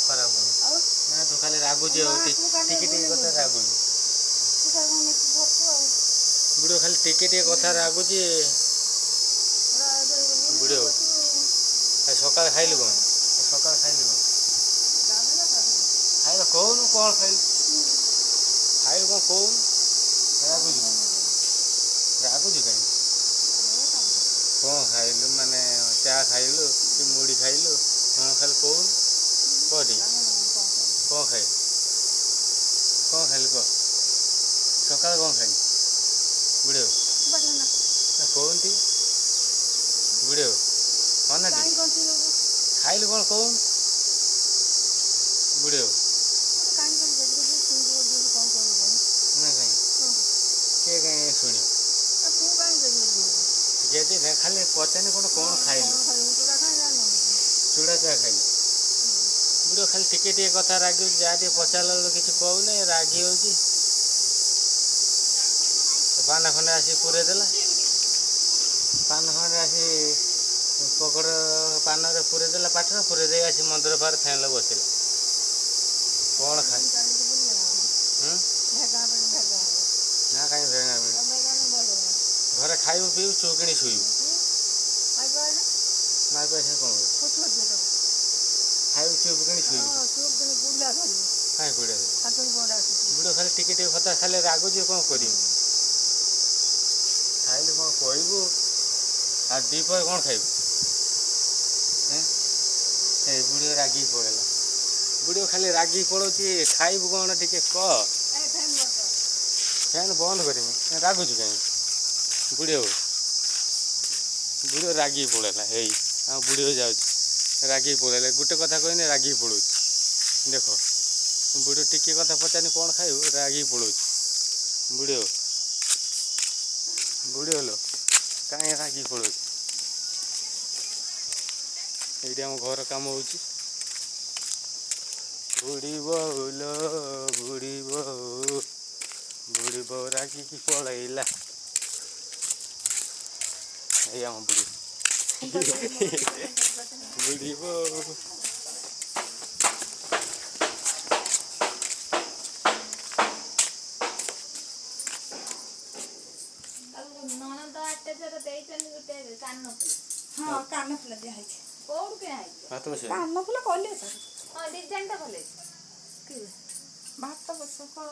खराब ना तो खाली रागुचे टिके कथा रागुच बुढ़ो खाली टिके कथा रागुच बुढ़ो सकाल खाइल कौन सकाल खाइल कौन खाइल कौन कौन खाइल खाइल कौन कौन रागुच रागुच कहीं कौन खाइल माने चा खाइलु कि मुड़ी खाइलु हाँ खाली कौन कौटी कौन खाइल कौन खाइल कह सकाल कौन खाइल बुढ़े कौन थी बुढ़े हाँ ना खाइल कौन कौन बुढ़े ना कहीं के कहीं शुणी खाली पचाने कौन कौन खाइल चूड़ा चा खाइल बुढ़ो खाली टिके कथा रागी जहाँ टे पचारा किसी कहूने रागी हो पान खंडे आसी पूरे देला पान खंडे आसी पकड़ पान पूरे देला पाठर पूरे दे आसी मंदिर पार फैन बसला कौन खाए ना कहीं भेगा घरे खाइबू पीबू चौकिणी शुईबू माई पैसा कौन खाइबू चौकिणी शुईबू कहीं बुढ़े बुढ़ो खाली टिके कथा खाली रागुच कौन कर खाइल कौन कहबू आ दीपर कौन खाइबू बुढ़ी रागी पड़ेगा बुढ़ी खाली रागी पड़ोची खाइबू कौन टिके कह फैन बंद करमी रागुच कहीं बुढ़े बुढ़ो रागी पड़ेगा हे आम बुढ़ी जाऊँ रागी पड़ेगा गोटे कथा कहने रागी पड़ो देख बुढ़ो टिके कथा पचारे कौन खाइबू रागी पड़ो बुढ़े बुढ़े हलो कहीं रागी पड़ो ये आम घर कम हो बुढ़ी बोलो बुढ़ी बो रागी की पलैला ये आम बुढ़ी बुढ़ी बो हाँ कान फुल दिया है कोड के है हाथ में कान फुल कहले हां डिजाइन टा भले भात बस